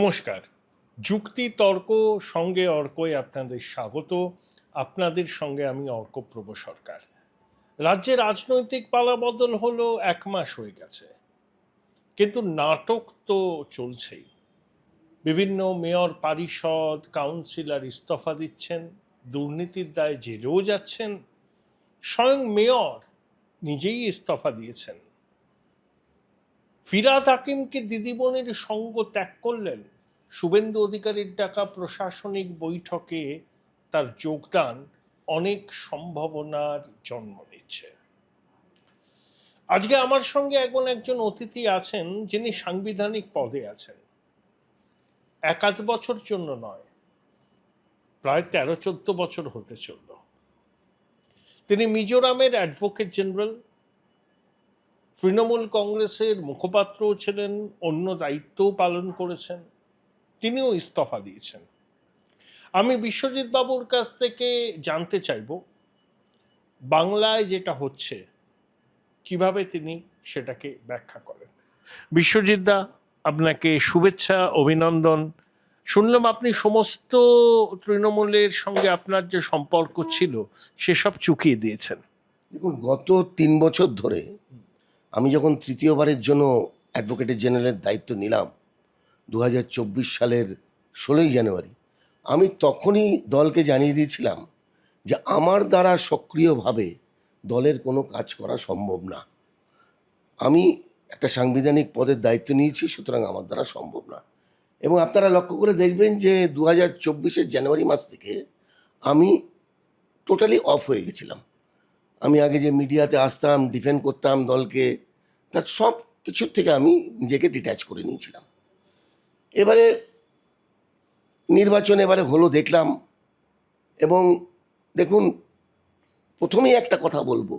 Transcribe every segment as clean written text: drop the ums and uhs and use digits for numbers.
নমস্কার। যুক্তি তর্ক সঙ্গে অর্কয় আপনাদের স্বাগত। আপনাদের সঙ্গে আমি অর্কপ্রভ সরকার। রাজ্যে রাজনৈতিক পালাবদল হলো 1 মাস হয়ে গেছে, কিন্তু নাটক তো চলছেই। বিভিন্ন মেয়র, পারিষদ, কাউন্সিলর ইস্তফা দিচ্ছেন, দুর্নীতির দায়ে জেলেও যাচ্ছেন। স্বয়ং মেয়র নিজেই ইস্তফা দিয়েছেন। ফিরহাদ হাকিমকে দিদিমণির সঙ্গ ত্যাগ করলেন। শুভেন্দু অধিকারীর ডাকা প্রশাসনিক বৈঠকে তার যোগদান অনেক সম্ভাবনার জন্ম দিচ্ছে। আজকে আমার সঙ্গে একজন অতিথি আছেন যিনি সাংবিধানিক পদে আছেন। 1-8 বছর জন্য নয়, প্রায় 13-14 বছর হতে চলল। তিনি মিজোরামের অ্যাডভোকেট জেনারেল, তৃণমূল কংগ্রেসের মুখপাত্রও ছিলেন, অন্য দায়িত্বও পালন করেছেন। তিনিও ইস্তফা দিয়েছেন। আমি বিশ্বজিৎ বাবুর কাছ থেকে জানতে চাইব বাংলায় যেটা হচ্ছে কিভাবে তিনি সেটাকে ব্যাখ্যা করেন। বিশ্বজিৎ দা, আপনাকে শুভেচ্ছা, অভিনন্দন। শুনলাম আপনি সমস্ত তৃণমূলের সঙ্গে আপনার যে সম্পর্ক ছিল সেসব চুকিয়ে দিয়েছেন। দেখুন, গত 3 বছর ধরে আমি যখন তৃতীয়বারের জন্য অ্যাডভোকেটের জেনারেলের দায়িত্ব নিলাম 2024 সালের 16ই জানুয়ারি, আমি তখনই দলকে জানিয়ে দিয়েছিলাম যে আমার দ্বারা সক্রিয়ভাবে দলের কোনো কাজ করা সম্ভব না। আমি একটা সাংবিধানিক পদের দায়িত্ব নিয়েছি, সুতরাং আমার দ্বারা সম্ভব না। এবং আপনারা লক্ষ্য করে দেখবেন যে 2024-এর জানুয়ারি মাস থেকে আমি টোটালি অফ হয়ে গেছিলাম। আমি আগে যে মিডিয়াতে আসতাম, ডিফেন্ড করতাম দলকে, তার সব কিছুর থেকে আমি নিজেকে ডিট্যাচ করে নিয়েছিলাম। এবারে নির্বাচন হলো দেখলাম, এবং দেখুন, প্রথমেই একটা কথা বলবো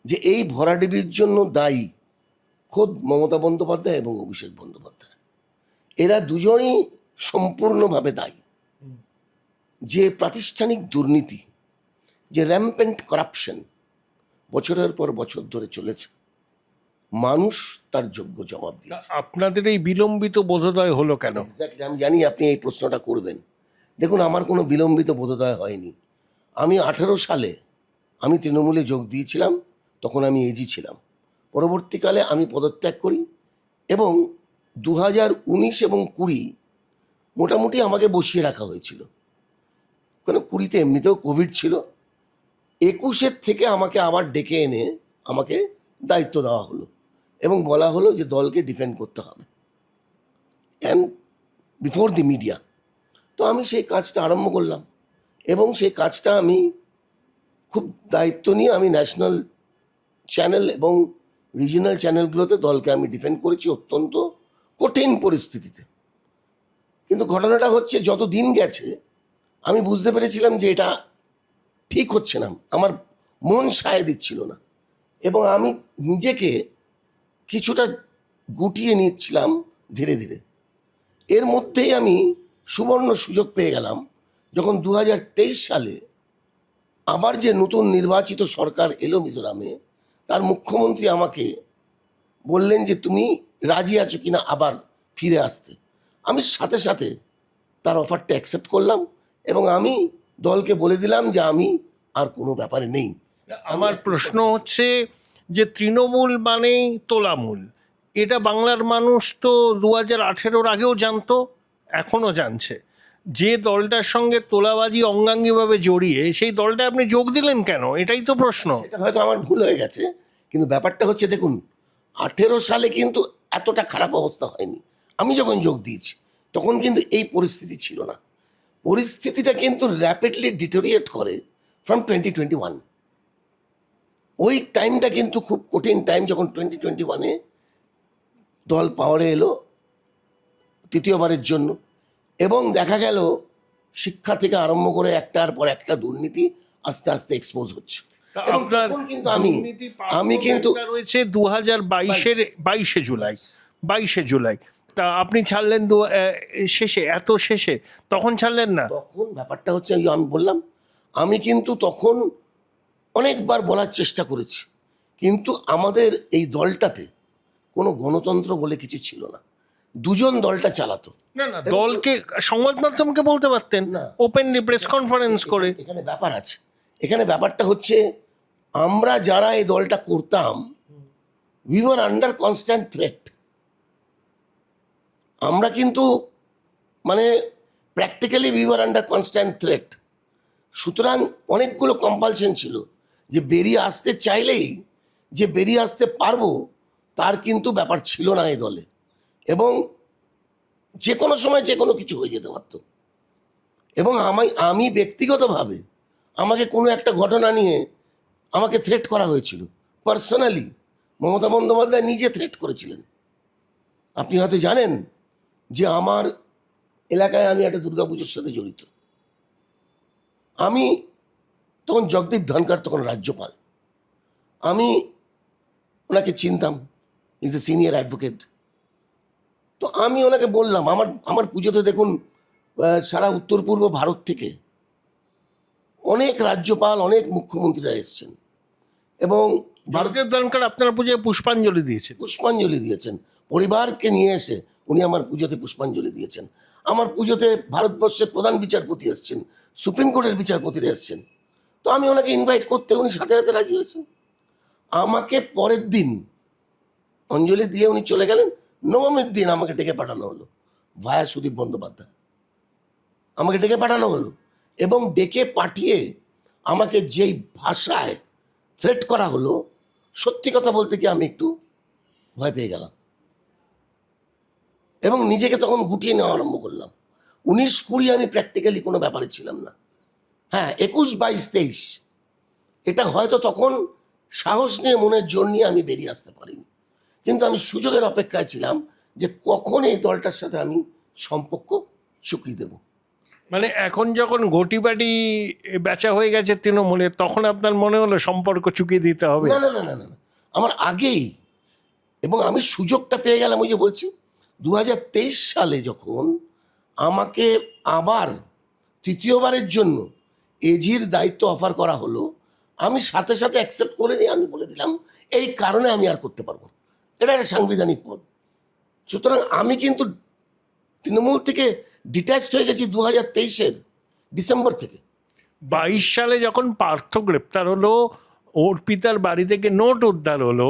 যে এই ভরাডুবির জন্য দায়ী খোদ মমতা বন্দ্যোপাধ্যায় এবং অভিষেক বন্দ্যোপাধ্যায়। এরা দুজনই সম্পূর্ণভাবে দায়ী। যে প্রাতিষ্ঠানিক দুর্নীতি, যে র্যাম্পেন্ট করাপশন বছরের পর বছর ধরে চলেছে, মানুষ তার যোগ্য জবাব দিয়েছে। আপনাদের এই বিলম্বিত বোধোদয় হলো কেন? এক্স্যাক্টলি, আমি জানি আপনি এই প্রশ্নটা করবেন। দেখুন, আমার কোনো বিলম্বিত বোধোদয় হয়নি। আমি 18 সালে আমি তৃণমূলে যোগ দিয়েছিলাম, তখন আমি এজি ছিলাম। পরবর্তীকালে আমি পদত্যাগ করি এবং 2019 এবং 20 মোটামুটি আমাকে বসিয়ে রাখা হয়েছিল, কারণ 20তে এমনিতেও কোভিড ছিল। 21-এর থেকে আমাকে আবার ডেকে এনে আমাকে দায়িত্ব দেওয়া হলো এবং বলা হলো যে দলকে ডিফেন্ড করতে হবে অ্যান্ড বিফোর দি মিডিয়া। তো আমি সেই কাজটা আরম্ভ করলাম এবং সেই কাজটা আমি খুব দায়িত্ব নিয়ে আমি ন্যাশনাল চ্যানেল এবং রিজিওনাল চ্যানেলগুলোতে দলকে আমি ডিফেন্ড করেছি অত্যন্ত কঠিন পরিস্থিতিতে। কিন্তু ঘটনাটা হচ্ছে, যত দিন গেছে আমি বুঝতে পেরেছিলাম যে এটা ঠিক হচ্ছে না, আমার মন সায় দিচ্ছিল না, এবং আমি নিজেকে কিছুটা গুটিয়ে নিচ্ছিলাম ধীরে ধীরে। এর মধ্যেই আমি সুবর্ণ সুযোগ পেয়ে গেলাম যখন 2023 সালে আবার যে নতুন নির্বাচিত সরকার এলো মিজোরামে, তার মুখ্যমন্ত্রী আমাকে বললেন যে তুমি রাজি আছো কিনা আবার ফিরে আসতে। আমি সাথে সাথে তার অফারটা অ্যাকসেপ্ট করলাম এবং আমি দলকে বলে দিলাম যে আমি আর কোনো ব্যাপারে নেই। আমার প্রশ্ন হচ্ছে যে তৃণমূল মানেই তোলামূল, এটা বাংলার মানুষ তো 2018-র আগেও জানতো, এখনও জানছে। যে দলটার সঙ্গে তোলাবাজি অঙ্গাঙ্গিভাবে জড়িয়ে সেই দলটা আপনি যোগ দিলেন কেন? এটাই তো প্রশ্ন। এটা হয়তো আমার ভুল হয়ে গেছে, কিন্তু ব্যাপারটা হচ্ছে, দেখুন, 18 সালে কিন্তু এতটা খারাপ অবস্থা হয়নি। আমি যখন যোগ দিয়েছি তখন কিন্তু এই পরিস্থিতি ছিল না। পরিস্থিতিটা কিন্তু র্যাপিডলি ডিটোরিয়েট করে ফ্রম 2021। ওই টাইমটা কিন্তু খুব কঠিন টাইম, যখন 2021-এ দল পাওয়ারে এলো তৃতীয়বারের জন্য, এবং দেখা গেল শিক্ষা থেকে আরম্ভ করে একটার পর একটা দুর্নীতি আস্তে আস্তে এক্সপোজ হচ্ছে। আপনার কিন্তু আমি কিন্তু রয়েছে 2022-এর 22শে জুলাই, তা আপনি ছাড়লেন শেষে, এত শেষে, তখন ছাড়লেন না? তখন ব্যাপারটা হচ্ছে, আমি বললাম, আমি কিন্তু তখন অনেকবার বলার চেষ্টা করেছি, কিন্তু আমাদের এই দলটাতে কোনো গণতন্ত্র বলে কিছু ছিল না। দুজন দলটা চালাতো। না না, দলকে সংবাদ মাধ্যমকে বলতে পারতেন না। ওপেনলি প্রেস কনফারেন্স করে। এখানে ব্যাপার আছে, এখানে ব্যাপারটা হচ্ছে আমরা যারা এই দলটা করতাম we were under constant threat. আমরা কিন্তু মানে practically we were under constant threat. সুতরাং অনেকগুলো কম্পালশন ছিল যে বেরিয়ে আসতে চাইলেই যে বেরিয়ে আসতে পারবো তার কিন্তু ব্যাপার ছিল না এই দলে, এবং যে কোনো সময় যে কোনো কিছু হয়ে যেতে পারত। এবং আমি ব্যক্তিগতভাবে আমাকে কোনো একটা ঘটনা নিয়ে আমাকে থ্রেট করা হয়েছিল পার্সোনালি। মমতা বন্দ্যোপাধ্যায় নিজে থ্রেট করেছিলেন। আপনি হয়তো জানেন যে আমার এলাকায় আমি একটা দুর্গাপুজোর সাথে জড়িত। আমি তখন জগদীপ ধনকর তখন রাজ্যপাল, আমি ওনাকে চিনতাম, ইজ এ সিনিয়র অ্যাডভোকেট। তো আমি ওনাকে বললাম আমার পুজোতে দেখুন সারা উত্তর পূর্ব ভারত থেকে অনেক রাজ্যপাল অনেক মুখ্যমন্ত্রীরা এসছেন এবং ভারতের দরকার আপনার পুজোয় পুষ্পাঞ্জলি দিয়েছে। পুষ্পাঞ্জলি দিয়েছেন, পরিবারকে নিয়ে এসে উনি আমার পুজোতে পুষ্পাঞ্জলি দিয়েছেন। আমার পুজোতে ভারতবর্ষের প্রধান বিচারপতি এসছেন, সুপ্রিম কোর্টের বিচারপতিরা এসছেন। তো আমি ওনাকে ইনভাইট করতে উনি সাথে সাথে রাজি হয়েছেন। আমাকে পরের দিন অঞ্জলি দিয়ে উনি চলে গেলেন, নবমীর দিন আমাকে ডেকে পাঠানো হলো ভায়া সুদীপ বন্দ্যোপাধ্যায়, আমাকে ডেকে পাঠানো হলো এবং ডেকে পাঠিয়ে আমাকে যেই ভাষায় থ্রেট করা হলো, সত্যি কথা বলতে কি আমি একটু ভয় পেয়ে গেলাম এবং নিজেকে তখন গুটিয়ে নেওয়া আরম্ভ করলাম। 19-20 আমি প্র্যাকটিক্যালি কোনো ব্যাপারে ছিলাম না। হ্যাঁ, 21, 22, 23 এটা হয়তো তখন সাহস নিয়ে মনের জোর নিয়ে আমি বেরিয়ে আসতে পারিনি, কিন্তু আমি সুযোগের অপেক্ষায় ছিলাম যে কখন এই দলটার সাথে আমি সম্পর্ক চুকিয়ে দেব। মানে এখন যখন ঘটিবাটি বেচা হয়ে গেছে তৃণমূলের, তখন আপনার মনে হলো সম্পর্ক চুকিয়ে দিতে হবে? না না না না না, আমার আগেই, এবং আমি সুযোগটা পেয়ে গেলাম। ওই যে বলছি 2023 সালে যখন আমাকে আবার তৃতীয়বারের জন্য এজির দায়িত্ব অফার করা হলো, আমি সাথে সাথে অ্যাকসেপ্ট করে নিয়ে আমি বলে দিলাম এই কারণে আমি আর করতে পারবো না, এটা একটা সাংবিধানিক পদ। সুতরাং আমি কিন্তু তৃণমূল থেকে ডিট্যাচড হয়ে গেছি 2023-এর ডিসেম্বর থেকে। 22 সালে যখন পার্থ গ্রেপ্তার হলো, অর্পিতার বাড়ি থেকে নোট উদ্ধার হলো,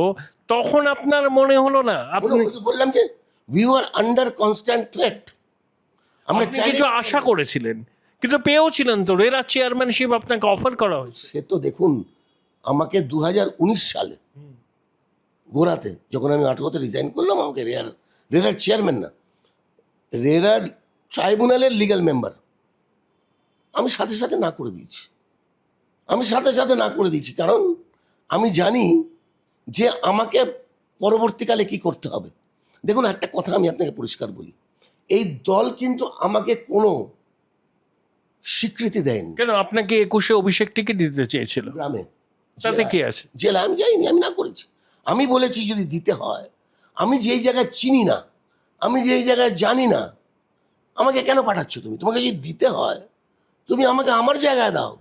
তখন আপনার মনে হলো না আপনি বললাম যে we were under constant threat. আমরা কিছু আশা করেছিলেন, কিন্তু পেয়েও ছিলেন তো, রেরা চেয়ারম্যানশিপ আপনাকে অফার করা হয়েছে। সে তো দেখুন, আমাকে 2019 সালে গোড়াতে যখন আমি 18তে রিজাইন করলাম, আমাকে রেরার চেয়ারম্যান না, রেরার ট্রাইব্যুনালের লিগ্যাল মেম্বার আমি সাথে সাথে না করে দিয়েছি। আমি সাথে সাথে না করে দিয়েছি কারণ আমি জানি যে আমাকে পরবর্তীকালে কি করতে হবে। দেখুন, একটা কথা আমি আপনাকে পরিষ্কার বলি, এই দল কিন্তু আমাকে কোনো স্বীকৃতি দেয়নি। কেন? আপনাকে 21-এ অভিষেক টিকিট দিতে চেয়েছিল, গ্রামে তাতে কি আছে? জেলা আমি যাইনি, আমি না করেছি। আমি বলেছি যদি দিতে হয়, আমি যেই জায়গায় চিনি না, আমি যেই জায়গায় জানি না, আমাকে কেন পাঠাচ্ছ তুমি? তোমাকে যদি দিতে হয় তুমি আমাকে আমার জায়গায় দাও।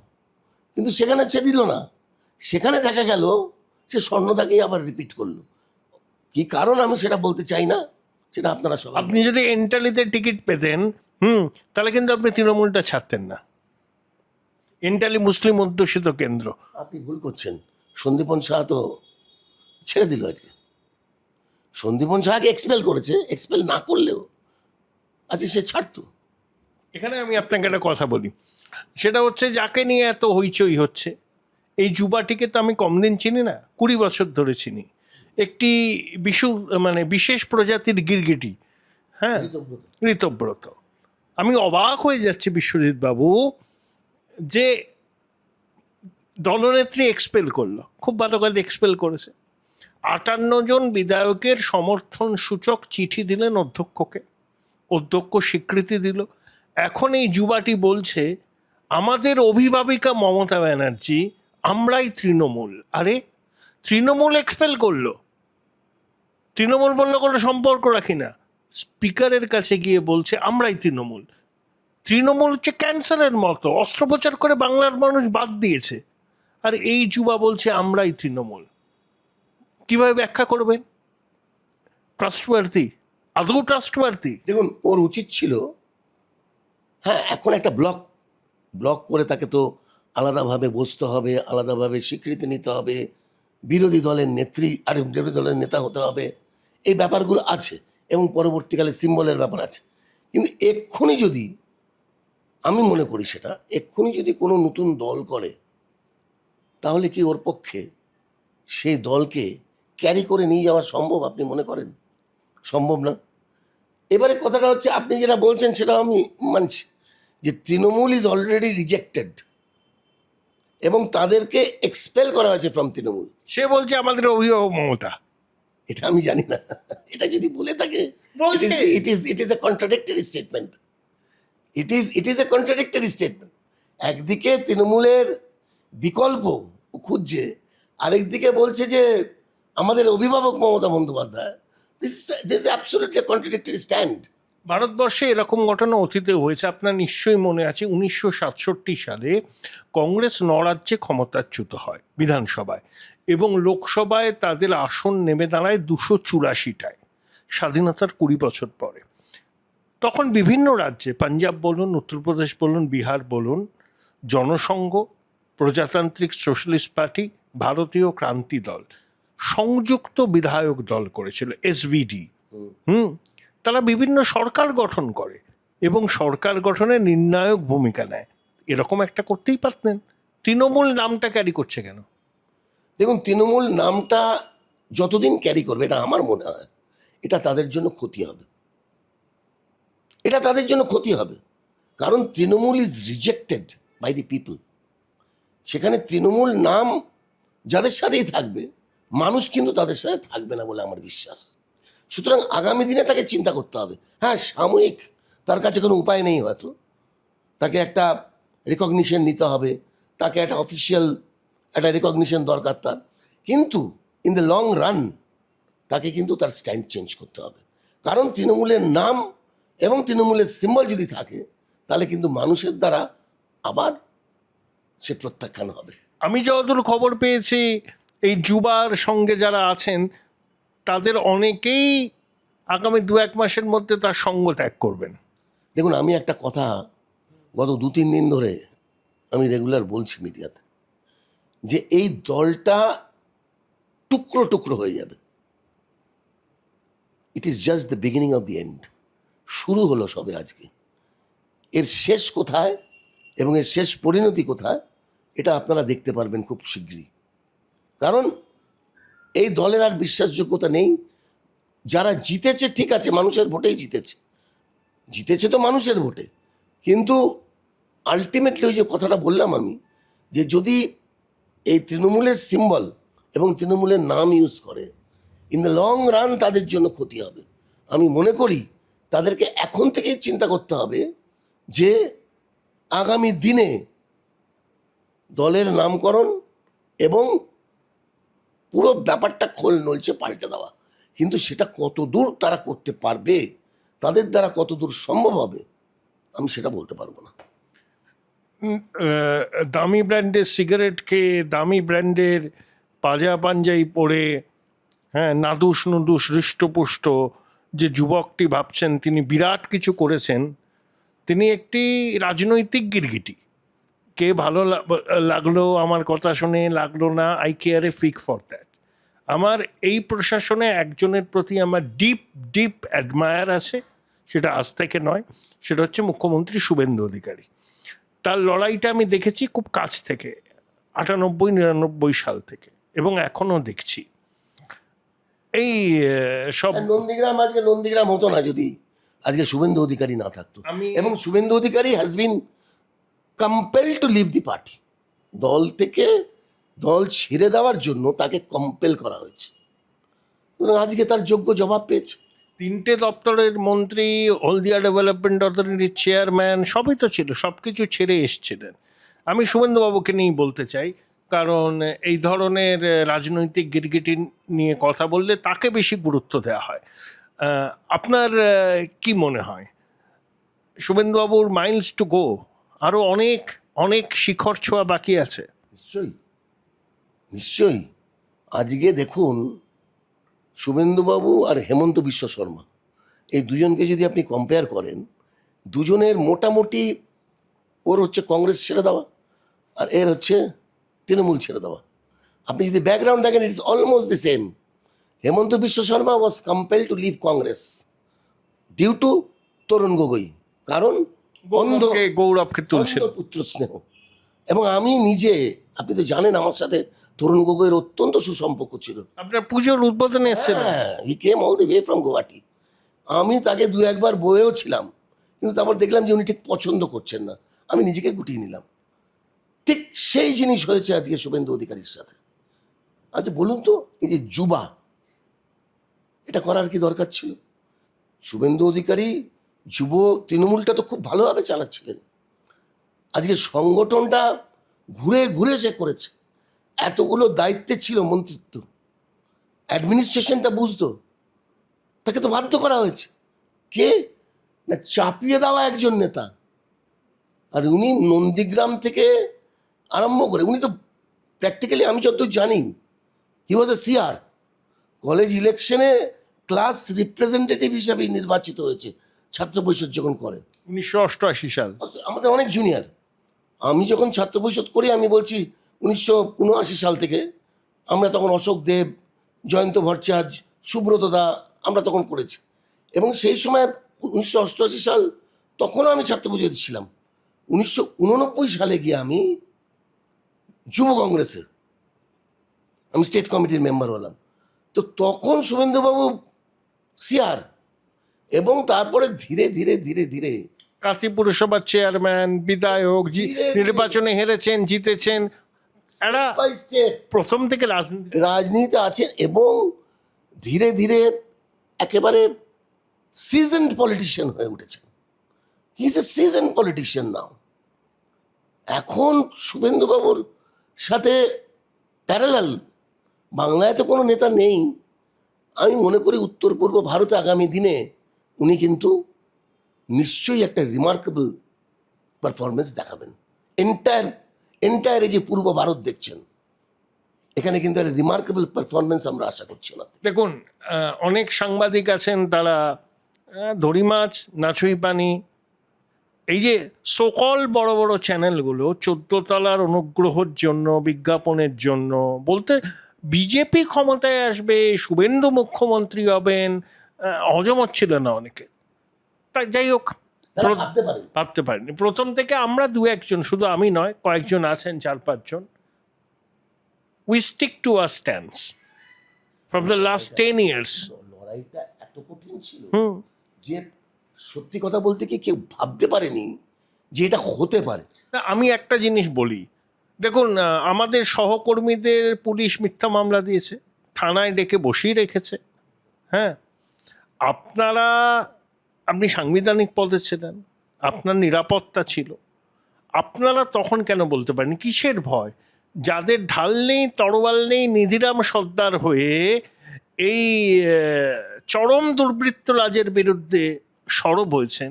কিন্তু সেখানে সে দিল না। সেখানে দেখা গেল সে স্বর্ণদাকেই আবার রিপিট করলো। কি কারণ আমি সেটা বলতে চাই না, সেটা আপনারা সবাই। আপনি যদি এন্টালিতে টিকিট পেতেন তাহলে কিন্তু আপনি তৃণমূলটা ছাড়তেন না। এন্টালি মুসলিম অধ্যুষিত কেন্দ্র। আপনি ভুল করছেন, সন্দীপন সাহা তো ছেড়ে দিল আজকে। সন্দীপন সাহাকে এক্সপেল করেছে, এক্সপেল না করলেও আজকে সে ছাড়তো। এখানে আমি আপনাকে একটা কথা বলি, সেটা হচ্ছে যাকে নিয়ে এত হইচই হচ্ছে, এই যুবাটিকে তো আমি কম দিন চিনি না, 20 বছর ধরে চিনি। একটি বিশেষ প্রজাতির গিরগিটি, হ্যাঁ, ঋতব্রত। আমি অবাক হয়ে যাচ্ছি বিশ্বজিৎ বাবু, যে দলনেত্রী এক্সপেল করলো, খুব ভালো কাজ এক্সপেল করেছে। 58 জন বিধায়কের সমর্থন সূচক চিঠি দিলেন অধ্যক্ষকে, অধ্যক্ষ স্বীকৃতি দিল। এখন এই যুবাটি বলছে আমাদের অভিভাবিকা মমতা ব্যানার্জি, আমরাই তৃণমূল। আরে, তৃণমূল এক্সপেল করলো, তৃণমূল বললো কোনো সম্পর্ক রাখি না, স্পিকারের কাছে গিয়ে বলছে আমরাই তৃণমূল। তৃণমূল হচ্ছে ক্যান্সারের মতো, অস্ত্রোপচার করে বাংলার মানুষ বাদ দিয়েছে, আর এই যুবা বলছে আমরাই তৃণমূল। কিভাবে ব্যাখ্যা করবেন? ট্রাস্টওয়ার্দি? আদৌ ট্রাস্টওয়ার্দি? দেখুন, ওর উচিত ছিল, হ্যাঁ, এখন একটা ব্লক করে তাকে তো আলাদাভাবে বসতে হবে, আলাদাভাবে স্বীকৃতি নিতে হবে, বিরোধী দলের নেত্রী আর বিরোধী দলের নেতা হতে হবে, এই ব্যাপারগুলো আছে, এবং পরবর্তীকালে সিম্বলের ব্যাপার আছে। কিন্তু এক্ষুনি যদি, আমি মনে করি সেটা, এক্ষুনি যদি কোনো নতুন দল করে, তাহলে কি ওর পক্ষে সেই দলকে ক্যারি করে নিয়ে যাওয়া সম্ভব? আপনি মনে করেন সম্ভব না? এবারে কথাটা হচ্ছে, আপনি যেটা বলছেন সেটা আমি মানছি, যে তৃণমূল ইজ অলরেডি রিজেক্টেড এবং তাদেরকে এক্সপেল করা হয়েছে ফ্রম তৃণমূল। সে বলছে আমাদের অভিভাবক মমতা। এটা আমি জানি না, এটা যদি বলে থাকে, বলছে। It is a contradictory statement. It is a contradictory statement. একদিকে তৃণমূলের বিকল্প খুঁজছে, আরেকদিকে বলছে যে আমাদের অভিভাবক Mamata Bandyopadhyay. This absolutely contradictory stand. ভারতবর্ষে এরকম ঘটনা অতীতে হয়েছে, আপনার নিশ্চয়ই মনে আছে। 1967 সালে কংগ্রেস নরাজ্যে ক্ষমতাচ্যুত হয় বিধানসভায়, এবং লোকসভায় তাদের আসন নেমে দাঁড়ায় 284টায়, স্বাধীনতার 20 বছর পরে। তখন বিভিন্ন রাজ্যে, পাঞ্জাব বলুন, উত্তরপ্রদেশ বলুন, বিহার বলুন, জনসংঘ, প্রজাতান্ত্রিক সোশ্যালিস্ট পার্টি, ভারতীয় ক্রান্তি দল সংযুক্ত বিধায়ক দল করেছিল, এসভিডি। তারা বিভিন্ন সরকার গঠন করে এবং সরকার গঠনে নির্ণায়ক ভূমিকা নেয়। এরকম একটা করতেই পারতেন। তৃণমূল নামটা ক্যারি করছে কেন? দেখুন, তৃণমূল নামটা যতদিন ক্যারি করবে, এটা আমার মনে হয় এটা তাদের জন্য ক্ষতি হবে। এটা তাদের জন্য ক্ষতি হবে, কারণ Trinamool is rejected by the people. সেখানে তৃণমূল নাম যাদের সাথেই থাকবে, মানুষ কিন্তু তাদের সাথে থাকবে না বলে আমার বিশ্বাস। সুতরাং আগামী দিনে তাকে চিন্তা করতে হবে। হ্যাঁ, সাময়িক তার কাছে কোনো উপায় নেই, হয়তো তাকে একটা রেকগনিশন নিতে হবে, তাকে একটা অফিসিয়াল একটা রেকগনিশন দরকার তার, কিন্তু ইন দ্য লং রান তাকে কিন্তু তার স্ট্যান্ড চেঞ্জ করতে হবে। কারণ তৃণমূলের নাম এবং তৃণমূলের সিম্বল যদি থাকে, তাহলে কিন্তু মানুষের দ্বারা আবার সে প্রত্যাখ্যান হবে। আমি যতদূর খবর পেয়েছি, এই যুবার সঙ্গে যারা আছেন তাদের অনেকেই আগামী 2-1 মাসের মধ্যে তার সঙ্গ ত্যাগ করবেন। দেখুন, আমি একটা কথা গত 2-3 দিন ধরে আমি রেগুলার বলছি মিডিয়াতে, যে এই দলটা টুকরো টুকরো হয়ে যাবে। It is just the beginning of the end. শুরু হলো সবে আজকে, এর শেষ কোথায় এবং এর শেষ পরিণতি কোথায়, এটা আপনারা দেখতে পারবেন খুব শীঘ্রই। কারণ এই দলের আর বিশ্বাসযোগ্যতা নেই। যারা জিতেছে, ঠিক আছে, মানুষের ভোটেই জিতেছে তো মানুষের ভোটে, কিন্তু আলটিমেটলি ওই যে কথাটা বললাম আমি, যে যদি এই তৃণমূলের সিম্বল এবং তৃণমূলের নাম ইউজ করে, ইন দ্য লং রান তাদের জন্য ক্ষতি হবে। আমি মনে করি তাদেরকে এখন থেকেই চিন্তা করতে হবে যে আগামী দিনে দলের নামকরণ এবং পুরো ব্যাপারটা খোল নলছে পাল্টে দেওয়া। কিন্তু সেটা কত দূর তারা করতে পারবে, তাদের দ্বারা কত দূর সম্ভব হবে, আমি সেটা বলতে পারবো না। দামি ব্র্যান্ডের সিগারেট খেয়ে, দামি ব্র্যান্ডের পাঞ্জাবি পরে, হ্যাঁ, নাদুস নুদুস হৃষ্টপুষ্ট যে যুবকটি ভাবছেন তিনি বিরাট কিছু করেছেন, তিনি একটি রাজনৈতিক গিরগিটি। কে ভালো লাগলো আমার কথা শুনে, লাগলো না, আই কেয়ার এ ফিক ফর দ্যাট। আমার এই প্রশাসনে একজনের প্রতি আমার ডিপ ডিপ অ্যাডমায়ার আছে, সেটা আজ থেকে নয়, সেটা হচ্ছে মুখ্যমন্ত্রী শুভেন্দু অধিকারী। তার লড়াইটা আমি দেখেছি খুব কাছ থেকে, 98-99 সাল থেকে, এবং এখনও দেখছি। এই সব নন্দীগ্রাম হতো না যদি আজকে শুভেন্দু অধিকারী না থাকতো। এবং Suvendu Adhikari has been compel to leave the party. দল ছেড়ে দেওয়ার জন্য তাকে কম্পেল করা হয়েছে, আজকে তার যোগ্য জবাব পেয়েছে। 3টে দপ্তরের মন্ত্রী, হলদিয়া ডেভেলপমেন্ট অথরিটির চেয়ারম্যান, সবই তো ছিল, সব কিছু ছেড়ে এসছিলেন। আমি শুভেন্দুবাবুকে নিয়েই বলতে চাই, কারণ এই ধরনের রাজনৈতিক গিরগিটি নিয়ে কথা বললে তাকে বেশি গুরুত্ব দেওয়া হয়। আপনার কি মনে হয়, শুভেন্দুবাবুর মাইলস টু গো, আরও অনেক অনেক শিখর ছোঁয়া বাকি আছে? নিশ্চয়ই। আজকে দেখুন, শুভেন্দুবাবু আর হেমন্ত বিশ্ব শর্মা এই দুজনকে যদি আপনি কম্পেয়ার করেন, দুজনের মোটামুটি ওর হচ্ছে কংগ্রেস ছেড়ে দেওয়া আর এর হচ্ছে তৃণমূল ছেড়ে দেওয়া। আপনি যদি ব্যাকগ্রাউন্ড দেখেন, it's almost the same. Himanta Biswa Sarma was compel to leave Congress due to Tarun Gogoi, কারণ গৌরবকে তুলছিল পুত্র স্নেহ। এবং আমি নিজে, আপনি তো জানেন আমার সাথে তরুণ গগৈয়ের অত্যন্ত সুসম্পর্ক ছিল। আপনার পুজোর উদ্বোধনে এসেছিল। হ্যাঁ, he came all the way from Guwahati. আমি তাকে দু একবার বয়েও ছিলাম, কিন্তু তারপর দেখলাম যে উনি ঠিক পছন্দ করছেন না, আমি নিজেকে গুটিয়ে নিলাম। ঠিক সেই জিনিস হয়েছে আজকে শুভেন্দু অধিকারীর সাথে। আচ্ছা বলুন তো, এই যে যুবা, এটা করার কি দরকার ছিল? শুভেন্দু অধিকারী যুব তৃণমূলটা তো খুব ভালোভাবে চালাচ্ছিলেন। আজকে সংগঠনটা ঘুরে ঘুরে সে করেছে, এতগুলো দায়িত্বে ছিল, মন্ত্রিত্ব, অ্যাডমিনিস্ট্রেশনটা বুঝতো, তাকে তো বাধ্য করা হয়েছে। কে না, চাপিয়ে দেওয়া একজন নেতা। আর উনি নন্দীগ্রাম থেকে আরম্ভ করে, উনি তো প্র্যাকটিক্যালি, আমি যতদূর জানি, হি ওয়াজ এ সিআর, কলেজ ইলেকশনে ক্লাস রিপ্রেজেন্টেটিভ হিসাবে নির্বাচিত হয়েছে ছাত্র পরিষদ যখন করে, 1988 সাল। আমাদের অনেক জুনিয়র। আমি যখন ছাত্র পরিষদ করি, আমি বলছি 1979 সাল থেকে, আমরা তখন অশোক দেব, জয়ন্ত ভট্টাচার্য, সুব্রত দা, আমরা তখন করেছি। এবং সেই সময় 1988 সাল, তখনও আমি ছাত্র পরিষদে ছিলাম। 1989 সালে গিয়ে আমি যুব কংগ্রেসে আমি স্টেট কমিটির মেম্বার হলাম। তো তখন শুভেন্দুবাবু সিআর, এবং তারপরে ধীরে ধীরে ধীরে ধীরে কাঁথি পুরসভার চেয়ারম্যান, বিধায়ক, নির্বাচনে হেরেছেন, জিতেছেন, এরা বাই স্টেপ প্রথম থেকে রাজনীতিতে আছেন, এবং ধীরে ধীরে একেবারে সিজনড পলিটিশিয়ান হয়ে উঠেছেন। He is a seasoned politician now. এখন শুভেন্দুবাবুর সাথে প্যারালাল বাংলায় তো কোনো নেতা নেই। আমি মনে করি উত্তর পূর্ব ভারতে আগামী দিনে উনি কিন্তু নিশ্চয়ই একটা রিমার্কেবল পারফরমেন্স দেখাবেন। এন্টায়ার এই যে পূর্ব ভারত দেখছেন, এখানে কিন্তু একটা রিমার্কেবল পারফরমেন্স আমরা আশা করছি না। দেখুন, অনেক সাংবাদিক আছেন, তারা দড়ি মাছ নাচুই পানি, এই যে সকল বড় বড় চ্যানেলগুলো 14 তলার অনুগ্রহের জন্য, বিজ্ঞাপনের জন্য বলতে বিজেপি ক্ষমতায় আসবে, শুভেন্দু মুখ্যমন্ত্রী হবেন, হজম হচ্ছিল না অনেকে। তাই যাই হোক, ভাবতে পারেনি প্রথম থেকে। আমরা দু একজন, শুধু আমি নয়, কয়েকজন আছেন, 4-5 জন, we stick to our stands from the last 10 years। লড়াইটা এত কঠিন ছিল যে সত্যি কথা বলতে কি কেউ ভাবতে পারেনি যে এটা হতে পারে। আমি একটা জিনিস বলি, দেখুন, আমাদের সহকর্মীদের পুলিশ মিথ্যা মামলা দিয়েছে, থানায় ডেকে বসিয়ে রেখেছে। হ্যাঁ, আপনি সাংবিধানিক পদে ছিলেন, আপনার নিরাপত্তা ছিল, আপনারা তখন কেন বলতে পারেন? কিসের ভয়? যাদের ঢাল নেই, তরোয়াল নেই, নিধিরাম সর্দার হয়ে এই চরম দুর্বৃত্ত রাজের বিরুদ্ধে সরব হয়েছেন,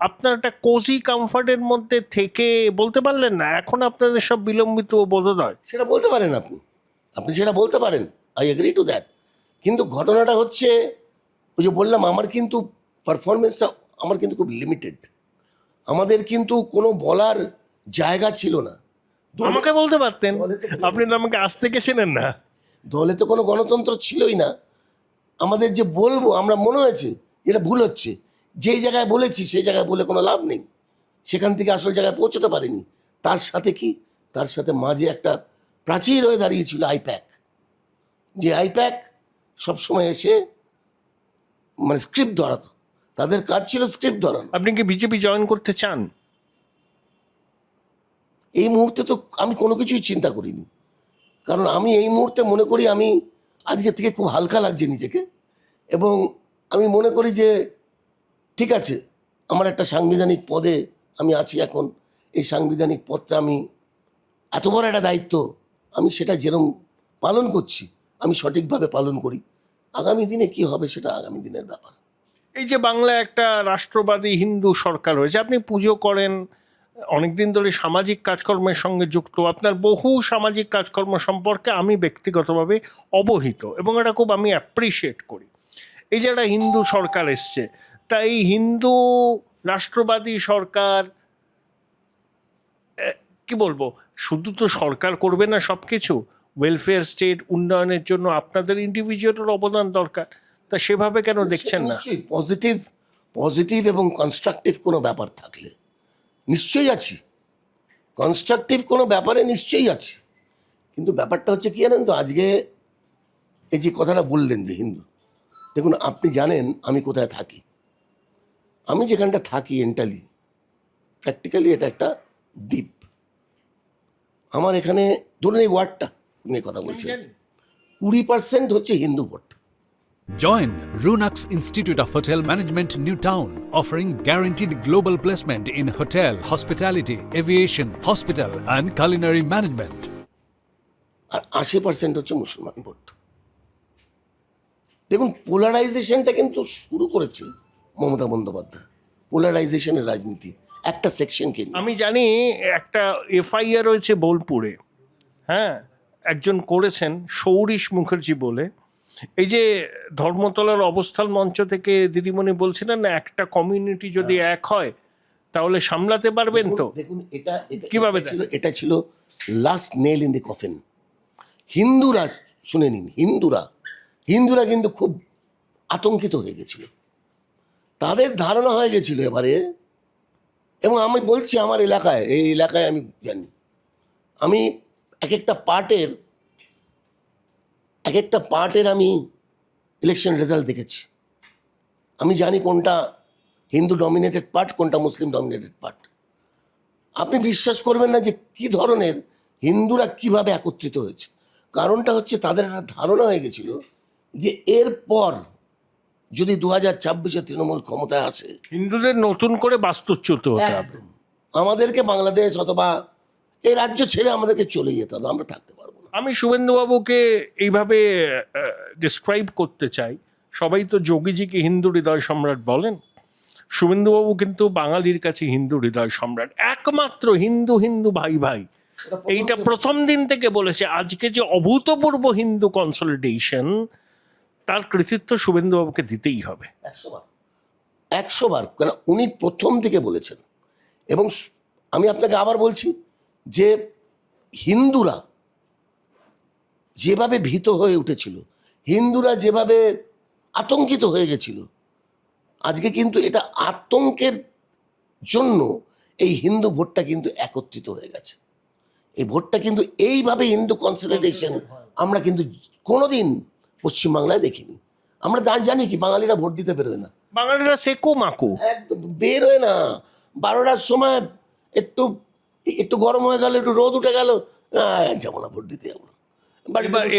আপনার একটা কোজি কমফর্টের মধ্যে থেকে বলতে পারলেন না? এখন আপনাদের সব বিলম্বিত বোধোদয়। সেটা বলতে পারেন আপনি সেটা বলতে পারেন, আই এগ্রি টু দ্যাট। কিন্তু ঘটনাটা হচ্ছে, ওই যে বললাম, আমার কিন্তু পারফরমেন্সটা আমার কিন্তু খুব লিমিটেড। আমাদের কিন্তু কোনো বলার জায়গা ছিল না। আমাকে বলতে পারতেন, আপনি তো আমাকে আজ থেকে চেনেন না। দলে তো কোনো গণতন্ত্র ছিলই না। আমাদের যে বলবো, আমরা মনে হয়েছে এটা ভুল হচ্ছে, যেই জায়গায় বলেছি সেই জায়গায় বলে কোনো লাভ নেই, সেখান থেকে আসল জায়গায় পৌঁছতে পারিনি। তার সাথে কি, তার সাথে মাঝে একটা প্রাচীর হয়ে দাঁড়িয়েছিল আইপ্যাক, যে আইপ্যাক সবসময় এসে মানে স্ক্রিপ্ট ধরাতো, তাদের কাজ ছিল স্ক্রিপ্ট ধরানো। আপনি কি বিজেপি জয়েন করতে চান? এই মুহূর্তে তো আমি কোনো কিছুই চিন্তা করিনি, কারণ আমি এই মুহূর্তে মনে করি আমি আজকে থেকে খুব হালকা লাগছে নিজেকে, এবং আমি মনে করি যে ঠিক আছে, আমার একটা সাংবিধানিক পদে আমি আছি এখন, এই সাংবিধানিক পদটা আমি এত বড় একটা দায়িত্ব, আমি সেটা যেরকম পালন করছি আমি সঠিকভাবে পালন করি। আগামী দিনে কি হবে সেটা আগামী দিনের ব্যাপার। এই যে বাংলায় একটা রাষ্ট্রবাদী হিন্দু সরকার হয়েছে, আপনি পুজো করেন, অনেকদিন ধরে সামাজিক কাজকর্মের সঙ্গে যুক্ত, আপনার বহু সামাজিক কাজকর্ম সম্পর্কে আমি ব্যক্তিগতভাবে অবহিত, এবং এটা খুব আমি অ্যাপ্রিসিয়েট করি। এই যে একটা হিন্দু সরকার এসছে, এই হিন্দু রাষ্ট্রবাদী সরকার, কি বলবো, শুধু তো সরকার করবে না সব কিছু, ওয়েলফেয়ার স্টেট উন্নয়নের জন্য আপনাদের ইন্ডিভিজুয়ালের অবদান দরকার, তা সেভাবে কেন দেখছেন না? নিশ্চয়ই পজিটিভ এবং কনস্ট্রাকটিভ কোনো ব্যাপার থাকলে নিশ্চয়ই আছি, কনস্ট্রাকটিভ কোনো ব্যাপারে নিশ্চয়ই আছে। কিন্তু ব্যাপারটা হচ্ছে কি জানেন তো, আজকে এই যে কথাটা বললেন যে হিন্দু, দেখুন আপনি জানেন আমি কোথায় থাকি। আমি যেখানটা থাকি এন্টালি, প্র্যাকটিক্যালি এটা একটা দ্বীপ। আমার এখানে ধরুন এই ওয়ার্ডটা নিয়ে কথা বলছেন, 20% হচ্ছে Hindu vote. Join Runux Institute of Hotel Management, New Town, offering guaranteed global placement in hotel, hospitality, aviation, hospital and culinary management. আর 80% হচ্ছে মুসলমান ভোট। দেখুন পোলারাইজেশনটা কিন্তু শুরু করেছে মমতা বন্দ্যোপাধ্যায়, পোলারাইজেশনের রাজনীতি একটা সেকশনকে নিয়ে। আমি জানি একটা এফআইআর রয়েছে বোলপুরে, হ্যাঁ, একজন করেছেন সৌরিশ মুখার্জি বলে। এই যে ধর্মতলার অবস্থান মঞ্চ থেকে দিদিমণি বলছিলেন না, একটা কমিউনিটি যদি এক হয় তাহলে সামলাতে পারবেন তো। দেখুন এটা কিভাবে এটা ছিল last nail in the coffin. হিন্দুরা, শুনে নিন, হিন্দুরা কিন্তু খুব আতঙ্কিত হয়ে গেছিল, তাদের ধারণা হয়ে গেছিল এবারে। এবং আমি বলছি আমার এলাকায়, এই এলাকায় আমি জানি, আমি এক একটা পার্টের আমি ইলেকশন রেজাল্ট দেখেছি। আমি জানি কোনটা হিন্দু ডমিনেটেড পার্ট, কোনটা মুসলিম ডমিনেটেড পার্ট। আপনি বিশ্বাস করবেন না যে কি ধরনের হিন্দুরা কিভাবে একত্রিত হয়েছে। কারণটা হচ্ছে তাদের একটা ধারণা হয়ে গেছিল যে এরপর যদি 2026-এ তৃণমূল ক্ষমতায় আসে, হিন্দুদের নতুন করে বাস্তুচ্যুত হতে হবে, একদম আমাদেরকে বাংলাদেশ অথবা এই রাজ্য ছেড়ে আমাদেরকে চলে যেতে হবে, আমরা থাকতে পারবো না। আমি শুভেন্দুবাবুকে এইভাবে ডিসক্রাইব করতে চাই। সবাই তো যোগীজিকে হিন্দু হৃদয় সম্রাট বলেন, শুভেন্দুবাবু কিন্তু বাঙালির কাছে হিন্দু হৃদয় সম্রাট, একমাত্র হিন্দু হিন্দু ভাই ভাই, এইটা প্রথম দিন থেকে বলেছে। আজকে যে অভূতপূর্ব হিন্দু কনসলিডেশন, তার কৃতিত্ব শুভেন্দুবাবুকে দিতেই হবে 100 বার, কেন উনি প্রথম থেকে বলেছেন। এবং আমি আপনাকে আবার বলছি যে হিন্দুরা যেভাবে ভীত হয়ে উঠেছিল, হিন্দুরা যেভাবে আতঙ্কিত হয়ে গেছিল, আজকে কিন্তু এটা আতঙ্কের জন্য এই হিন্দু ভোটটা কিন্তু একত্রিত হয়ে গেছে। এই ভোটটা কিন্তু এইভাবে হিন্দু কনসলিডেশন আমরা কিন্তু কোনোদিন পশ্চিমবাংলায় দেখিনি। আমরা জানি কি বাঙালিরা ভোট দিতে বেরোয় না, বাঙালিরা সেকো মাকো একদম বেরোয় না। 12টার সময় একটু গরম হয়ে গেল, একটু রোদ উঠে গেল, যাবো না ভোট দিতে, যাবো না।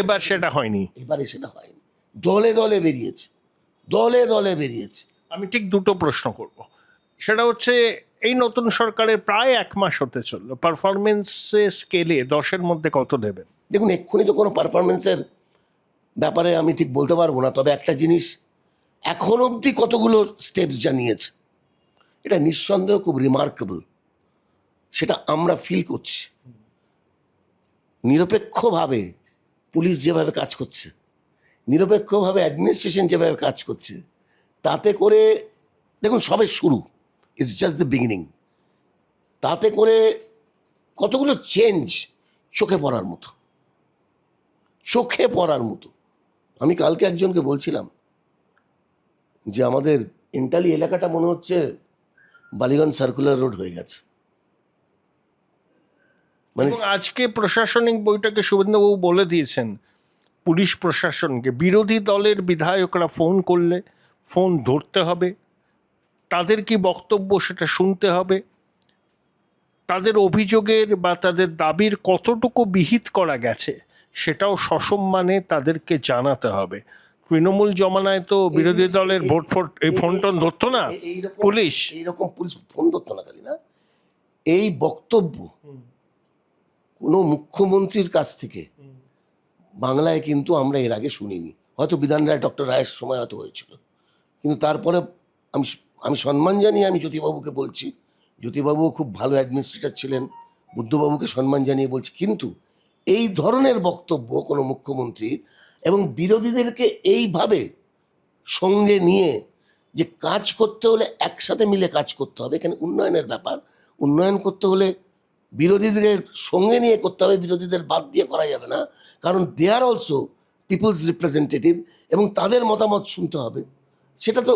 এবার সেটা হয়নি, এবারে সেটা হয়নি, দলে দলে বেরিয়েছে। আমি ঠিক দুটো প্রশ্ন করব। সেটা হচ্ছে, এই নতুন সরকারের প্রায় 1 মাস হতে চললো, পারফরমেন্সের স্কেলে 10-এর মধ্যে কত দেবেন? দেখুন এক্ষুনি তো কোনো পারফরমেন্সের ব্যাপারে আমি ঠিক বলতে পারবো না, তবে একটা জিনিস, এখন অবধি কতগুলো স্টেপস জানিয়েছে এটা নিঃসন্দেহ খুব রিমার্কেবল, সেটা আমরা ফিল করছি। নিরপেক্ষভাবে পুলিশ যেভাবে কাজ করছে, নিরপেক্ষভাবে অ্যাডমিনিস্ট্রেশন যেভাবে কাজ করছে, তাতে করে দেখুন সবে শুরু, ইটস জাস্ট দ্য বিগিনিং। তাতে করে কতগুলো চেঞ্জ চোখে পড়ার মতো। আমি কালকে একজনকে বলছিলাম যে আমাদের এন্টালি এলাকাটা মনে হচ্ছে বালিগঞ্জ সার্কুলার রোড হয়ে গেছে। মানে এবং আজকে প্রশাসনিক বৈঠকে শুভেন্দুবাবু বলে দিয়েছেন পুলিশ প্রশাসনকে, বিরোধী দলের বিধায়করা ফোন করলে ফোন ধরতে হবে, তাদের কি বক্তব্য সেটা শুনতে হবে, তাদের অভিযোগের বা তাদের দাবির কতটুকু বিহিত করা গেছে সেটাও সসম্মানে তাদেরকে জানাতে হবে। তৃণমূল জমানায় তো বিরোধী দলের এই ফোন টোন ধরতো না পুলিশ, এইরকম পুলিশ ফোন ধরতো না, খালি না, এই বক্তব্য কোনো মুখ্যমন্ত্রীর কাছ থেকে বাংলায় কিন্তু আমরা এর আগে শুনিনি। হয়তো বিধান রায়, ডক্টর রায়ের সময় হয়তো হয়েছিল, কিন্তু তারপরে আমি সম্মান জানিয়ে আমি জ্যোতিবাবুকে বলছি, জ্যোতিবাবুও খুব ভালো অ্যাডমিনিস্ট্রেটর ছিলেন, বুদ্ধবাবুকে সম্মান জানিয়ে বলছি, কিন্তু এই ধরনের বক্তব্য কোনো মুখ্যমন্ত্রী এবং বিরোধীদেরকে এইভাবে সঙ্গে নিয়ে যে কাজ করতে হলে একসাথে মিলে কাজ করতে হবে। এখানে উন্নয়নের ব্যাপার, উন্নয়ন করতে হলে বিরোধীদের সঙ্গে নিয়ে করতে হবে, বিরোধীদের বাদ দিয়ে করা যাবে না, কারণ দে আর অলসো পিপলস রিপ্রেজেন্টেটিভ এবং তাদের মতামত শুনতে হবে। সেটা তো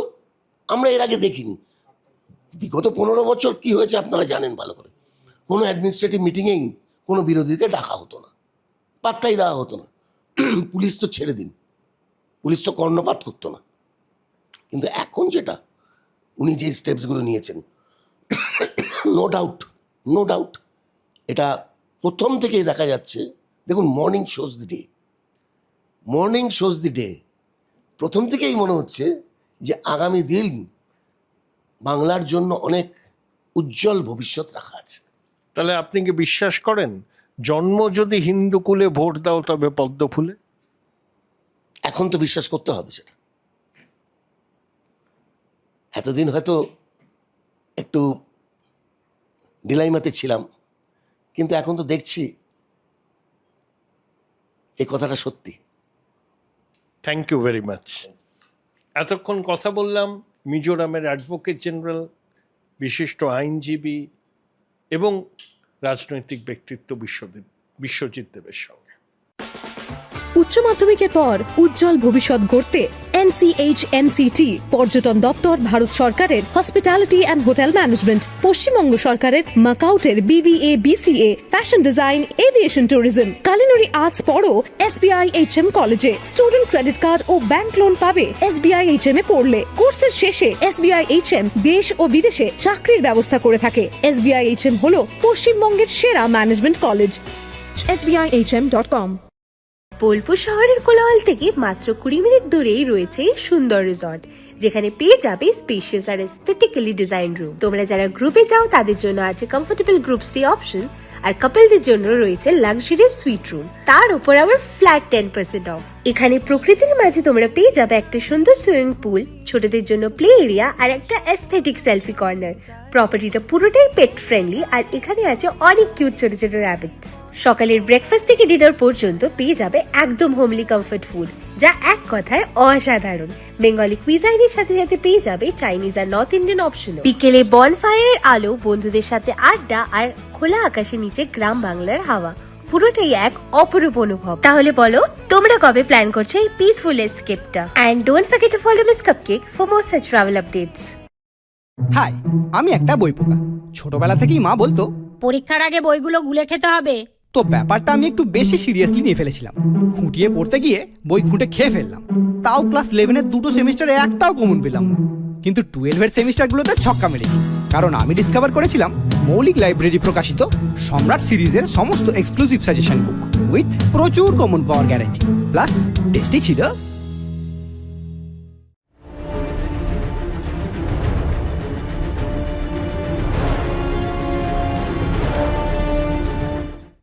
আমরা এর আগে দেখিনি। বিগত 15 বছর কি হয়েছে আপনারা জানেন ভালো করে। কোনো অ্যাডমিনিস্ট্রেটিভ মিটিংয়েই কোনো বিরোধীকে ডাকা হতো না, পাত্তাই দেওয়া হতো না। পুলিশ তো ছেড়ে দিন, পুলিশ তো কর্ণপাত করতো না। কিন্তু এখন যেটা উনি যে স্টেপসগুলো নিয়েছেন, নো ডাউট এটা প্রথম থেকেই দেখা যাচ্ছে। দেখুন, মর্নিং শোজ দি ডে প্রথম থেকেই মনে হচ্ছে যে আগামী দিন বাংলার জন্য অনেক উজ্জ্বল ভবিষ্যৎ রাখা আছে। তাহলে আপনি কি বিশ্বাস করেন জন্ম যদি হিন্দু কুলে ভোট দাও তবে পদ্ম ফুলে? এখন তো বিশ্বাস করতে হবে সেটা। এতদিন হয়তো একটু ডিলাইমাতে ছিলাম, কিন্তু এখন তো দেখছি এই কথাটা সত্যি। Thank you very much. এতক্ষণ কথা বললাম মিজোরামের অ্যাডভোকেট জেনারেল, বিশিষ্ট আইনজীবী এবং রাজনৈতিক ব্যক্তিত্ব বিশ্বজিৎ দেবের সঙ্গে। উচ্চ মাধ্যমিকের পর উজ্জ্বল ভবিষ্যৎ গড়তে NCHMCT পর্যটন দপ্তর, ভারত সরকারের hospitality and hotel management, Paschimbanga সরকারের মাকাউটের BBA BCA, fashion design, aviation tourism, culinary arts পড়ো SBI HM কলেজে। স্টুডেন্ট ক্রেডিট কার্ড ও ব্যাংক লোন পাবে SBI HM এ পড়লে। কোর্সের শেষে SBI HM দেশ ও বিদেশে চাকরির ব্যবস্থা করে থাকে। SBI HM হলো পশ্চিমবঙ্গের সেরা ম্যানেজমেন্ট কলেজ। SBIHM.com। বোলপুর শহরের কোলাহল থেকে মাত্র 20 মিনিট দূরেই রয়েছে সুন্দর রিসর্ট, যেখানে পেয়ে যাবে স্পেশিয়াস আর এস্থেটিক্যালি ডিজাইন রুম। তোমরা যারা গ্রুপে যাও তাদের জন্য আছে কমফোর্টেবল গ্রুপ স্টে অপশন, আর কাপলদের জন্য রয়েছে লাক্সারিয়াস সুইট রুম, তার উপর আবার ফ্ল্যাট 10% অফ। এখানে প্রকৃতির মাঝে তোমরা পেয়ে যাবে একটা সুন্দর সুইমিং পুল, ছোটদের জন্য প্লে এরিয়া আর একটা এস্থেটিক সেলফি কর্নার। প্রপার্টিটা পুরোটাই পেট ফ্রেন্ডলি, আর এখানে আছে অনেক কিউট ছোট ছোট র্যাবিটস। সকালের ব্রেকফাস্ট থেকে ডিনার পর্যন্ত পেয়ে যাবে একদম হোমলি কমফর্ট ফুড, যা এক কথায় অসাধারণ। বেঙ্গলি কুইজাইনের সাথে সাথে পেয়ে যাবে চাইনিজ আর নর্থ ইন্ডিয়ান অপশন। বিকেলে বনফায়ারের আলো, বন্ধুদের সাথে আড্ডা আর খোলা আকাশের নিচে গ্রাম বাংলার হাওয়া, পুরোটাই এক অপরূপ অনুভব। তাহলে বলো তোমরা কবে প্ল্যান করছো এই পিসফুল এসকেপটা? And don't forget to follow Miss Cupcake for more such travel updates. Hi, আমি একটা বই পোকা। ছোটবেলা থেকেই মা বলতো পরীক্ষার আগে বইগুলো গুলে খেতে হবে। তো ব্যাপারটা আমি একটু বেশি সিরিয়াসলি নিয়ে ফেলেছিলাম। খুঁটিয়ে পড়তে গিয়ে বই খুঁটে খেয়ে ফেললাম। তাও ক্লাস 11-এর 2টো সেমিস্টারে একটাও কমন পেলাম না। কিন্তু 12-এর সেমিস্টারগুলোতে ছক্কা মেরেছি, কারণ আমি ডিসকভার করেছিলাম মৌলিক লাইব্রেরি প্রকাশিত সম্রাট সিরিজের সমস্ত এক্সক্লুসিভ সাজেশন বুক উইথ প্রচুর কমন পাওয়ার গ্যারান্টি, প্লাস টেস্টি ছিল